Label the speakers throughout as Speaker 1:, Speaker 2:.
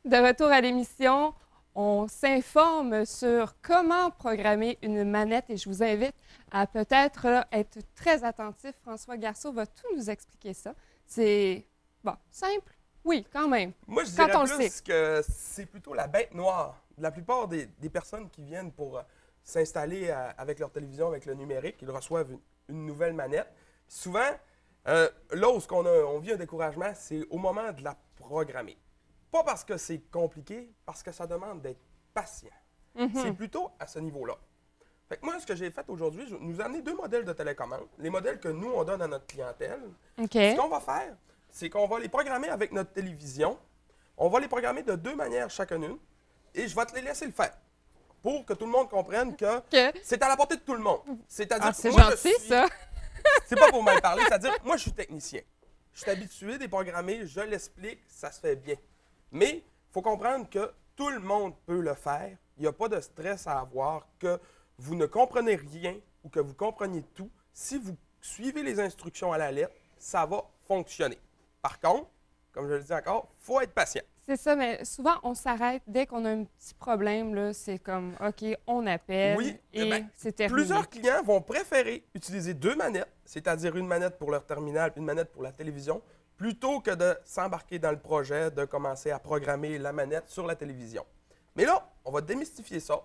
Speaker 1: De retour à l'émission, on s'informe sur comment programmer une manette et je vous invite à peut-être être très attentif. François Garceau va tout nous expliquer ça. C'est, bon, simple? Oui, quand même.
Speaker 2: Moi, je
Speaker 1: Quand
Speaker 2: dirais
Speaker 1: on le sait.
Speaker 2: plus que c'est plutôt la bête noire. La plupart des personnes qui viennent pour s'installer avec leur télévision, avec le numérique, ils reçoivent une nouvelle manette. Souvent, là où on vit un découragement, c'est au moment de la programmer. Pas parce que c'est compliqué, parce que ça demande d'être patient. C'est plutôt à ce niveau-là. Fait que moi, ce que j'ai fait aujourd'hui, je vais nous amener deux modèles de télécommande, les modèles que nous, on donne à notre clientèle.
Speaker 1: OK.
Speaker 2: Ce qu'on va faire, c'est qu'on va les programmer avec notre télévision. On va les programmer de deux manières chacune, et je vais te les laisser le faire pour que tout le monde comprenne que c'est à la portée de tout le monde. C'est-à-dire que
Speaker 1: C'est
Speaker 2: moi,
Speaker 1: gentil, ça.
Speaker 2: c'est pas pour mal parler, c'est-à-dire moi, je suis technicien. Je suis habitué des programmer, je l'explique, ça se fait bien. Mais il faut comprendre que tout le monde peut le faire. Il n'y a pas de stress à avoir, que vous ne comprenez rien ou que vous compreniez tout. Si vous suivez les instructions à la lettre, ça va fonctionner. Par contre, comme je le dis encore, il faut être patient.
Speaker 1: C'est ça, mais souvent, on s'arrête dès qu'on a un petit problème. Là, c'est comme, OK, on appelle
Speaker 2: Oui,
Speaker 1: et c'est terminé.
Speaker 2: plusieurs clients vont préférer utiliser deux manettes, c'est-à-dire une manette pour leur terminal et une manette pour la télévision, plutôt que de s'embarquer dans le projet de commencer à programmer la manette sur la télévision. Mais là, on va démystifier ça.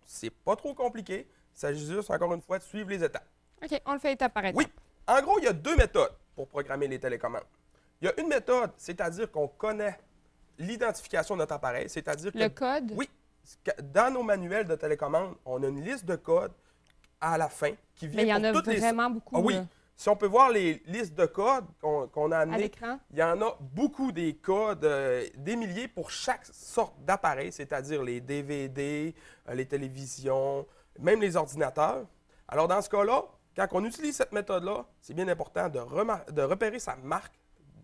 Speaker 2: C'est pas trop compliqué. Il s'agit juste, encore une fois, de suivre les étapes.
Speaker 1: OK, on le fait étape par étape.
Speaker 2: Oui. En gros, il y a deux méthodes pour programmer les télécommandes. Il y a une méthode, c'est-à-dire qu'on connaît l'identification de notre appareil, c'est-à-dire que...
Speaker 1: Le code?
Speaker 2: Oui. Dans nos manuels de télécommande, on a une liste de codes à la fin qui vient
Speaker 1: Mais il y en a
Speaker 2: pour toutes
Speaker 1: vraiment beaucoup.
Speaker 2: Ah oui.
Speaker 1: Là.
Speaker 2: Si on peut voir les listes de codes qu'on a
Speaker 1: À
Speaker 2: amenées,
Speaker 1: l'écran?
Speaker 2: il y en a beaucoup des codes, des milliers pour chaque sorte d'appareil, c'est-à-dire les DVD, les télévisions, même les ordinateurs. Alors, dans ce cas-là, quand on utilise cette méthode-là, c'est bien important de repérer sa marque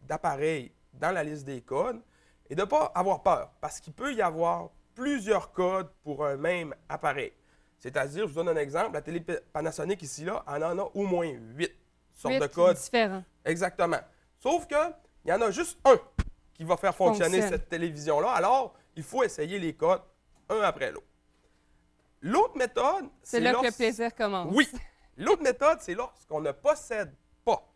Speaker 2: d'appareil dans la liste des codes et de ne pas avoir peur, parce qu'il peut y avoir plusieurs codes pour un même appareil. C'est-à-dire, je vous donne un exemple, la télé Panasonic ici, là, elle en a au moins 8 sortes de codes.
Speaker 1: Différents.
Speaker 2: Exactement. Sauf qu'il y en a juste un qui va faire fonctionner cette télévision-là. Alors, il faut essayer les codes un après l'autre. L'autre méthode,
Speaker 1: c'est là que le plaisir commence.
Speaker 2: Oui. L'autre méthode, c'est lorsqu'on ne possède pas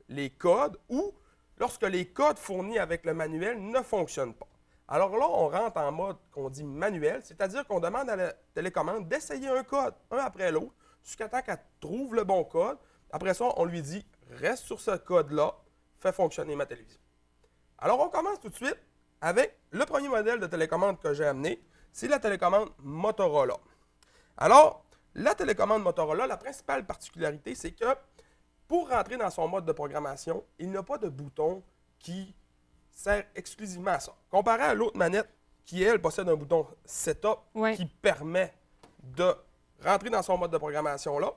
Speaker 2: les codes ou lorsque les codes fournis avec le manuel ne fonctionnent pas. Alors là, on rentre en mode qu'on dit manuel, c'est-à-dire qu'on demande à la télécommande d'essayer un code, un après l'autre, jusqu'à temps qu'elle trouve le bon code. Après ça, on lui dit « Reste sur ce code-là, fais fonctionner ma télévision ». Alors, on commence tout de suite avec le premier modèle de télécommande que j'ai amené, c'est la télécommande Motorola. Alors, la télécommande Motorola, la principale particularité, c'est que pour rentrer dans son mode de programmation, il n'y a pas de bouton qui sert exclusivement à ça. Comparé à l'autre manette qui, elle, possède un bouton Setup qui permet de rentrer dans son mode de programmation-là.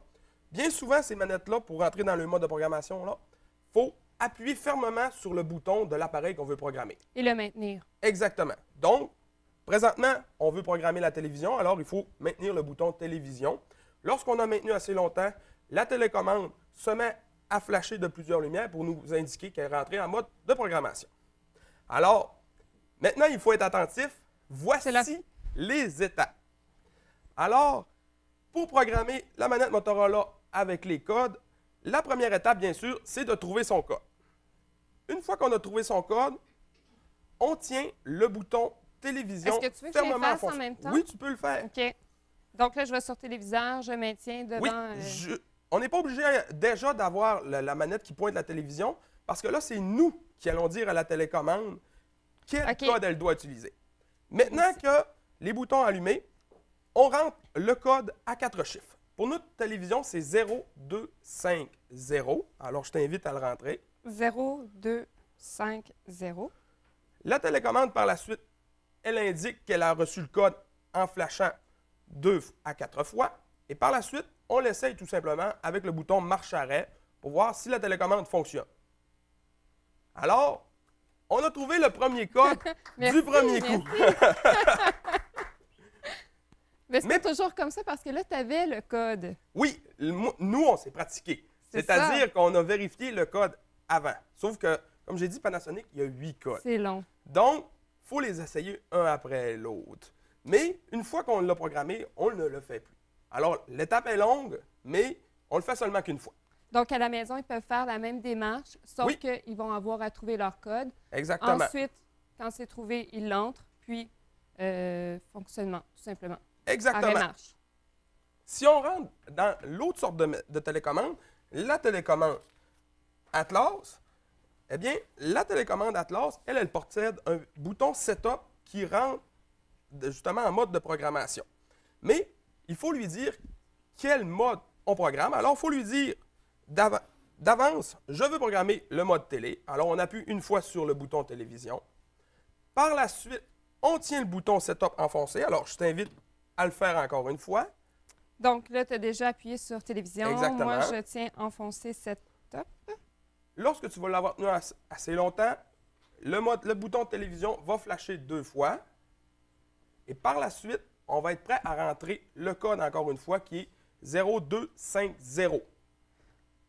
Speaker 2: Bien souvent, ces manettes-là, pour rentrer dans le mode de programmation-là, il faut appuyer fermement sur le bouton de l'appareil qu'on veut programmer.
Speaker 1: Et le maintenir.
Speaker 2: Exactement. Donc, présentement, on veut programmer la télévision, alors il faut maintenir le bouton télévision. Lorsqu'on a maintenu assez longtemps, la télécommande se met à flasher de plusieurs lumières pour nous indiquer qu'elle est rentrée en mode de programmation. Alors, maintenant, il faut être attentif. Voici les étapes. Alors, pour programmer la manette Motorola avec les codes, la première étape, bien sûr, c'est de trouver son code. Une fois qu'on a trouvé son code, on tient le bouton télévision
Speaker 1: fermement. Est-ce que tu veux que je les fasse en même temps?
Speaker 2: Oui, tu peux le faire.
Speaker 1: OK. Donc là, je vais sur téléviseur, je maintiens devant...
Speaker 2: Oui, on n'est pas obligé déjà d'avoir la manette qui pointe la télévision, parce que là, c'est nous qui allons dire à la télécommande quel code elle doit utiliser. Maintenant que les boutons allumés, on rentre le code à 4 chiffres. Pour notre télévision, c'est 0250. Alors, je t'invite à le rentrer.
Speaker 1: 0250.
Speaker 2: La télécommande, par la suite, elle indique qu'elle a reçu le code en flashant 2 à 4 fois. Et par la suite, on l'essaye tout simplement avec le bouton marche-arrêt pour voir si la télécommande fonctionne. Alors, on a trouvé le premier code du premier coup.
Speaker 1: Mais c'est toujours comme ça parce que là, tu avais le code.
Speaker 2: Oui, nous, on s'est pratiqué. C'est-à-dire qu'on a vérifié le code avant. Sauf que, comme j'ai dit, Panasonic, il y a 8 codes.
Speaker 1: C'est long.
Speaker 2: Donc, il faut les essayer un après l'autre. Mais une fois qu'on l'a programmé, on ne le fait plus. Alors, l'étape est longue, mais on le fait seulement qu'une fois.
Speaker 1: Donc, à la maison, ils peuvent faire la même démarche, sauf
Speaker 2: Oui.
Speaker 1: qu'ils vont avoir à trouver leur code.
Speaker 2: Exactement.
Speaker 1: Ensuite, quand c'est trouvé, ils l'entrent, puis fonctionnement, tout simplement.
Speaker 2: Exactement.
Speaker 1: Arrêt marche.
Speaker 2: Si on rentre dans l'autre sorte de télécommande, la télécommande Atlas, eh bien, la télécommande Atlas, elle possède un bouton Setup qui rentre justement en mode de programmation. Mais il faut lui dire quel mode on programme. Alors, il faut lui dire d'avance, je veux programmer le mode télé. Alors, on appuie une fois sur le bouton télévision. Par la suite, on tient le bouton Setup enfoncé. Alors, je t'invite à le faire encore une fois.
Speaker 1: Donc, là, tu as déjà appuyé sur télévision.
Speaker 2: Exactement.
Speaker 1: Moi, je tiens enfoncé Setup.
Speaker 2: Lorsque tu vas l'avoir tenu assez longtemps, le bouton télévision va flasher 2 fois. Et par la suite, on va être prêt à rentrer le code encore une fois qui est 0250.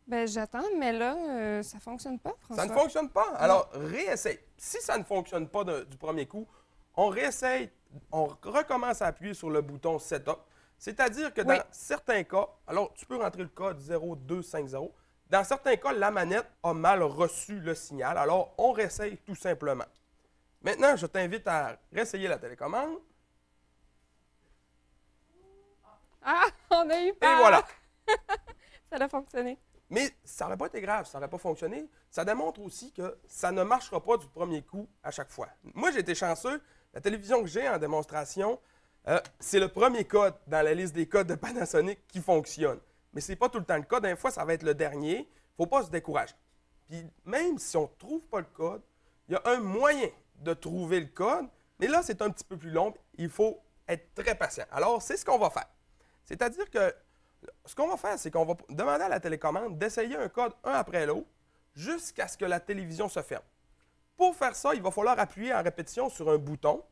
Speaker 1: Bien, j'attends, mais là, ça ne fonctionne pas, François.
Speaker 2: Ça ne fonctionne pas. Alors, réessaye. Si ça ne fonctionne pas du premier coup, on réessaye, on recommence à appuyer sur le bouton Setup. C'est-à-dire que dans certains cas, alors tu peux rentrer le code 0250. Dans certains cas, la manette a mal reçu le signal. Alors, on réessaye tout simplement. Maintenant, je t'invite à réessayer la télécommande.
Speaker 1: Ah, on a eu peur!
Speaker 2: Et voilà.
Speaker 1: Ça a fonctionné.
Speaker 2: Mais ça n'aurait pas été grave, ça n'aurait pas fonctionné. Ça démontre aussi que ça ne marchera pas du premier coup à chaque fois. Moi, j'ai été chanceux. La télévision que j'ai en démonstration, c'est le premier code dans la liste des codes de Panasonic qui fonctionne. Mais ce n'est pas tout le temps le cas. Des fois, ça va être le dernier. Il ne faut pas se décourager. Puis même si on ne trouve pas le code, il y a un moyen de trouver le code. Mais là, c'est un petit peu plus long. Il faut être très patient. Alors, c'est ce qu'on va faire. C'est-à-dire que ce qu'on va faire, c'est qu'on va demander à la télécommande d'essayer un code un après l'autre jusqu'à ce que la télévision se ferme. Pour faire ça, il va falloir appuyer en répétition sur un bouton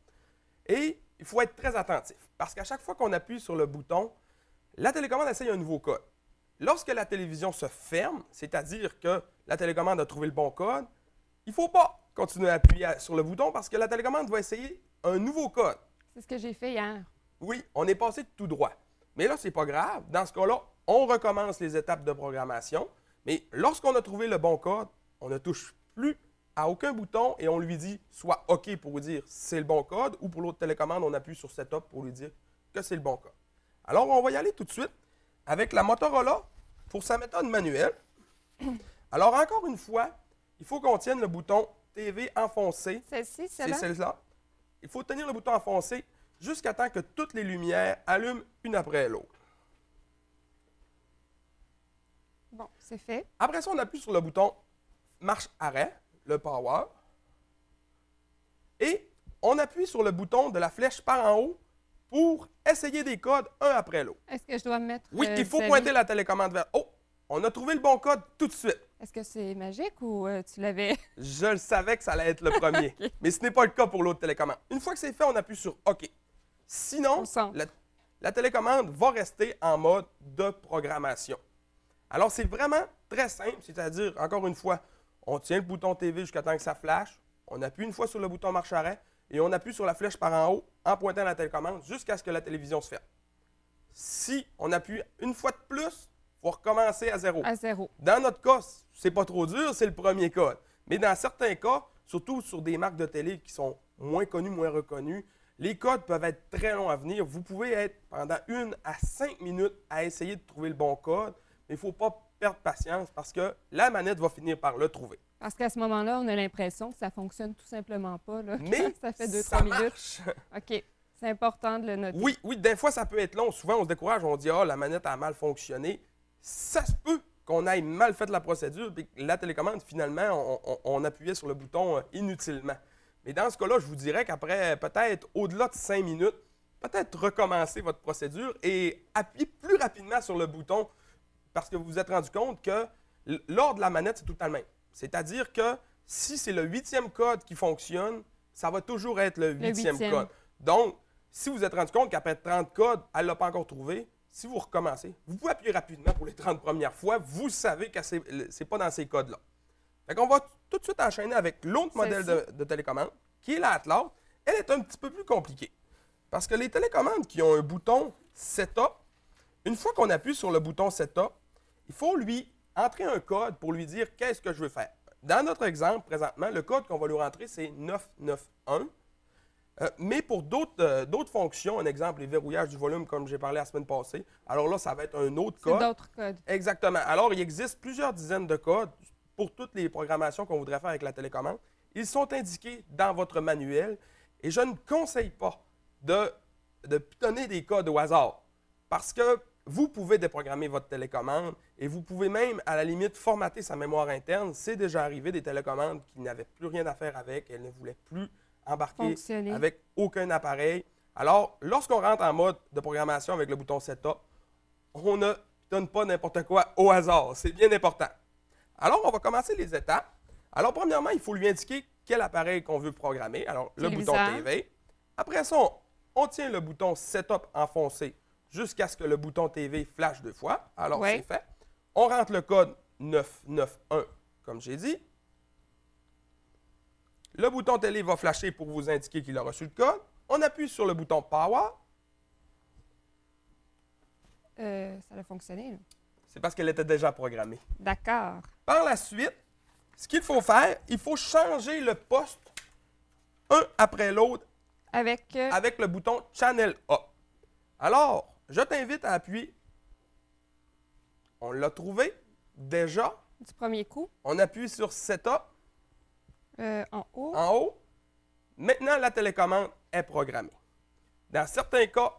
Speaker 2: et il faut être très attentif parce qu'à chaque fois qu'on appuie sur le bouton, la télécommande essaye un nouveau code. Lorsque la télévision se ferme, c'est-à-dire que la télécommande a trouvé le bon code, il ne faut pas continuer à appuyer sur le bouton parce que la télécommande va essayer un nouveau code.
Speaker 1: C'est ce que j'ai fait hier.
Speaker 2: Oui, on est passé tout droit. Mais là, ce n'est pas grave. Dans ce cas-là, on recommence les étapes de programmation. Mais lorsqu'on a trouvé le bon code, on ne touche plus à aucun bouton et on lui dit soit OK pour dire c'est le bon code ou pour l'autre télécommande, on appuie sur Setup pour lui dire que c'est le bon code. Alors, on va y aller tout de suite avec la Motorola pour sa méthode manuelle. Alors, encore une fois, il faut qu'on tienne le bouton TV enfoncé.
Speaker 1: Celle-ci,
Speaker 2: C'est
Speaker 1: celle-là?
Speaker 2: celle-là. Il faut tenir le bouton enfoncé jusqu'à temps que toutes les lumières allument une après l'autre.
Speaker 1: Bon, c'est fait.
Speaker 2: Après ça, on appuie sur le bouton marche-arrêt, le power. Et on appuie sur le bouton de la flèche par en haut pour essayer des codes un après l'autre.
Speaker 1: Est-ce que je dois mettre...
Speaker 2: Oui, il faut
Speaker 1: vis-à-vis?
Speaker 2: pointer la télécommande vers... Oh, on a trouvé le bon code tout de suite.
Speaker 1: Est-ce que c'est magique ou tu l'avais...
Speaker 2: Je le savais que ça allait être le premier.
Speaker 1: Ok.
Speaker 2: Mais ce n'est pas le cas pour l'autre télécommande. Une fois que c'est fait, on appuie sur OK. Sinon,
Speaker 1: Au centre.
Speaker 2: la télécommande va rester en mode de programmation. Alors, c'est vraiment très simple, c'est-à-dire, encore une fois, on tient le bouton TV jusqu'à temps que ça flash, on appuie une fois sur le bouton marche-arrêt et on appuie sur la flèche par en haut en pointant la télécommande jusqu'à ce que la télévision se ferme. Si on appuie une fois de plus, il faut recommencer à zéro.
Speaker 1: À zéro.
Speaker 2: Dans notre cas, c'est pas trop dur, c'est le premier code. Mais dans certains cas, surtout sur des marques de télé qui sont moins connues, moins reconnues, les codes peuvent être très longs à venir. Vous pouvez être pendant 1 à 5 minutes à essayer de trouver le bon code, mais il ne faut pas perdre patience parce que la manette va finir par le trouver.
Speaker 1: Parce qu'à ce moment-là, on a l'impression que ça ne fonctionne tout simplement pas. Là.
Speaker 2: Mais
Speaker 1: ça fait
Speaker 2: ça
Speaker 1: 2-3 minutes.
Speaker 2: marche.
Speaker 1: OK. C'est important de le noter.
Speaker 2: Oui, oui, des fois, ça peut être long. Souvent, on se décourage, on dit « Ah, la manette a mal fonctionné ». Ça se peut qu'on ait mal fait la procédure et que la télécommande, finalement, on appuyait sur le bouton inutilement. Mais dans ce cas-là, je vous dirais qu'après peut-être au-delà de 5 minutes, peut-être recommencer votre procédure et appuyer plus rapidement sur le bouton parce que vous vous êtes rendu compte que l'ordre de la manette, c'est tout le temps le même. C'est-à-dire que si c'est le 8e code qui fonctionne, ça va toujours être le 8e code. Donc, si vous vous êtes rendu compte qu'après 30 codes, elle ne l'a pas encore trouvé, si vous recommencez, vous pouvez appuyer rapidement pour les 30 premières fois. Vous savez que ce n'est pas dans ces codes-là. Fait qu'on va tout de suite enchaîner avec l'autre modèle de télécommande, qui est la Atlas. elle est un petit peu plus compliquée. Parce que les télécommandes qui ont un bouton Setup, une fois qu'on appuie sur le bouton Setup, il faut lui entrer un code pour lui dire qu'est-ce que je veux faire. Dans notre exemple, présentement, le code qu'on va lui rentrer, c'est 991. Mais pour d'autres fonctions, un exemple, les verrouillages du volume, comme j'ai parlé la semaine passée, alors là, ça va être un autre code.
Speaker 1: C'est d'autres codes.
Speaker 2: Exactement. Alors, il existe plusieurs dizaines de codes pour toutes les programmations qu'on voudrait faire avec la télécommande. Ils sont indiqués dans votre manuel et je ne conseille pas de donner des codes au hasard parce que vous pouvez déprogrammer votre télécommande et vous pouvez même, à la limite, formater sa mémoire interne. C'est déjà arrivé des télécommandes qui n'avaient plus rien à faire avec, elles ne voulaient plus embarquer avec aucun appareil. Alors, lorsqu'on rentre en mode de programmation avec le bouton Setup, on ne donne pas n'importe quoi au hasard. C'est bien important. Alors, on va commencer les étapes. Alors, premièrement, il faut lui indiquer quel appareil qu'on veut programmer. Alors, le bouton TV. Après ça, on tient le bouton Setup enfoncé jusqu'à ce que le bouton TV flash 2 fois. Alors, c'est fait. On rentre le code 991, comme j'ai dit. Le bouton télé va flasher pour vous indiquer qu'il a reçu le code. On appuie sur le bouton Power.
Speaker 1: Ça a fonctionné.
Speaker 2: C'est parce qu'elle était déjà programmée.
Speaker 1: D'accord.
Speaker 2: Par la suite, ce qu'il faut faire, il faut changer le poste un après l'autre avec le bouton Channel Up. Alors, je t'invite à appuyer. On l'a trouvé déjà.
Speaker 1: Du premier coup.
Speaker 2: On appuie sur Setup.
Speaker 1: En haut.
Speaker 2: En haut. Maintenant, la télécommande est programmée. Dans certains cas,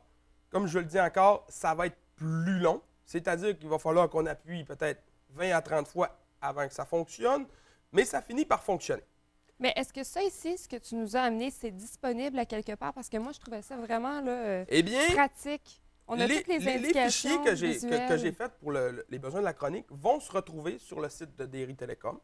Speaker 2: comme je le dis encore, ça va être plus long. C'est-à-dire qu'il va falloir qu'on appuie peut-être 20 à 30 fois avant que ça fonctionne, mais ça finit par fonctionner.
Speaker 1: Mais est-ce que ça ici, ce que tu nous as amené, c'est disponible à quelque part? Parce que moi, je trouvais ça vraiment là, pratique. On a toutes les indications
Speaker 2: les fichiers que j'ai faits pour les besoins de la chronique vont se retrouver sur le site de Derry Télécom.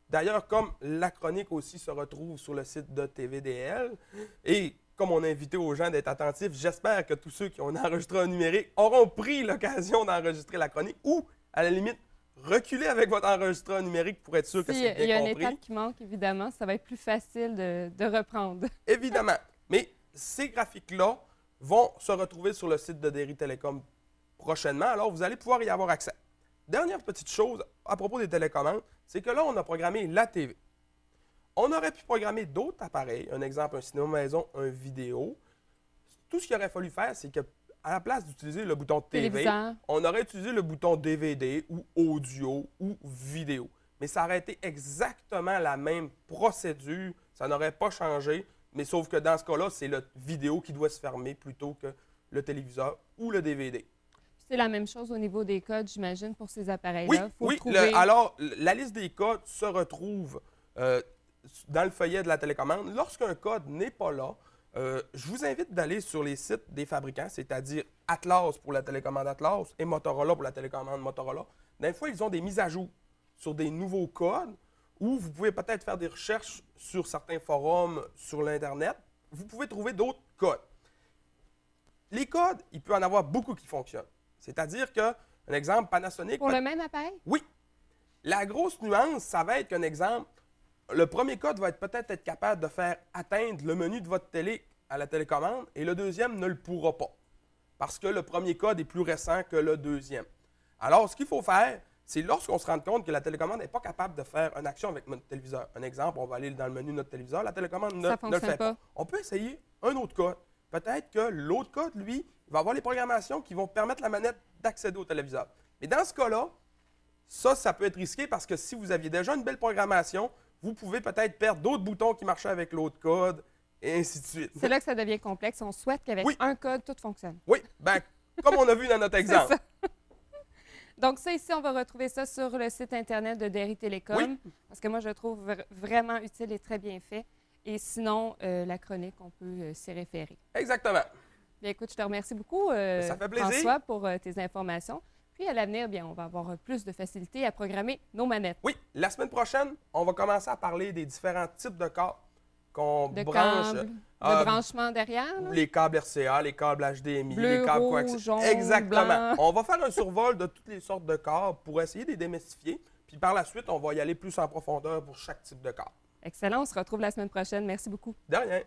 Speaker 2: D'ailleurs, comme la chronique aussi se retrouve sur le site de TVDL, et comme on a invité aux gens d'être attentifs, j'espère que tous ceux qui ont enregistré un numérique auront pris l'occasion d'enregistrer la chronique ou, à la limite, reculer avec votre enregistreur numérique pour être sûr que c'est bien compris.
Speaker 1: Il y a une étape qui manque, évidemment, ça va être plus facile de reprendre.
Speaker 2: Évidemment. Mais ces graphiques-là vont se retrouver sur le site de Derry Télécom prochainement, alors vous allez pouvoir y avoir accès. Dernière petite chose à propos des télécommandes, c'est que là, on a programmé la TV. On aurait pu programmer d'autres appareils, un exemple, un cinéma maison, un vidéo. Tout ce qu'il aurait fallu faire, c'est qu'à la place d'utiliser le bouton TV, on aurait utilisé le bouton DVD ou audio ou vidéo. Mais ça aurait été exactement la même procédure, ça n'aurait pas changé, mais sauf que dans ce cas-là, c'est le vidéo qui doit se fermer plutôt que le téléviseur ou le DVD.
Speaker 1: C'est la même chose au niveau des codes, j'imagine, pour ces appareils-là.
Speaker 2: Oui, alors la liste des codes se retrouve dans le feuillet de la télécommande. Lorsqu'un code n'est pas là, je vous invite d'aller sur les sites des fabricants, c'est-à-dire Atlas pour la télécommande Atlas et Motorola pour la télécommande Motorola. Des fois, ils ont des mises à jour sur des nouveaux codes ou vous pouvez peut-être faire des recherches sur certains forums sur l'Internet. Vous pouvez trouver d'autres codes. Les codes, il peut y en avoir beaucoup qui fonctionnent. C'est-à-dire que, un exemple, Panasonic...
Speaker 1: Pour le même appareil?
Speaker 2: Oui. La grosse nuance, ça va être qu'un exemple, le premier code va peut-être être capable de faire atteindre le menu de votre télé à la télécommande et le deuxième ne le pourra pas parce que le premier code est plus récent que le deuxième. Alors, ce qu'il faut faire, c'est lorsqu'on se rend compte que la télécommande n'est pas capable de faire une action avec notre téléviseur. Un exemple, on va aller dans le menu de notre téléviseur, la télécommande ne le fait pas. On peut essayer un autre code. Peut-être que l'autre code, lui, il va avoir les programmations qui vont permettre à la manette d'accéder au téléviseur. Mais dans ce cas-là, ça peut être risqué parce que si vous aviez déjà une belle programmation, vous pouvez peut-être perdre d'autres boutons qui marchaient avec l'autre code, et ainsi de suite.
Speaker 1: C'est là que ça devient complexe. On souhaite qu'avec un code, tout fonctionne.
Speaker 2: Oui, bien, comme on a vu dans notre exemple.
Speaker 1: Donc ça, ici, on va retrouver ça sur le site Internet de Derry Télécom, parce que moi, je le trouve vraiment utile et très bien fait. Et sinon, la chronique, on peut s'y référer.
Speaker 2: Exactement.
Speaker 1: Bien, écoute, je te remercie beaucoup,
Speaker 2: ça fait plaisir.
Speaker 1: François, pour tes informations. Puis à l'avenir, bien, on va avoir plus de facilité à programmer nos manettes.
Speaker 2: Oui, la semaine prochaine, on va commencer à parler des différents types de câbles qu'on branche.
Speaker 1: De branchement derrière? Là?
Speaker 2: Les câbles RCA, les câbles HDMI,
Speaker 1: bleu,
Speaker 2: les câbles
Speaker 1: rouge, jaune,
Speaker 2: exactement.
Speaker 1: Blanc.
Speaker 2: On va faire un survol de toutes les sortes de câbles pour essayer de les démystifier. Puis par la suite, on va y aller plus en profondeur pour chaque type de câble.
Speaker 1: Excellent. On se retrouve la semaine prochaine. Merci beaucoup.
Speaker 2: De rien.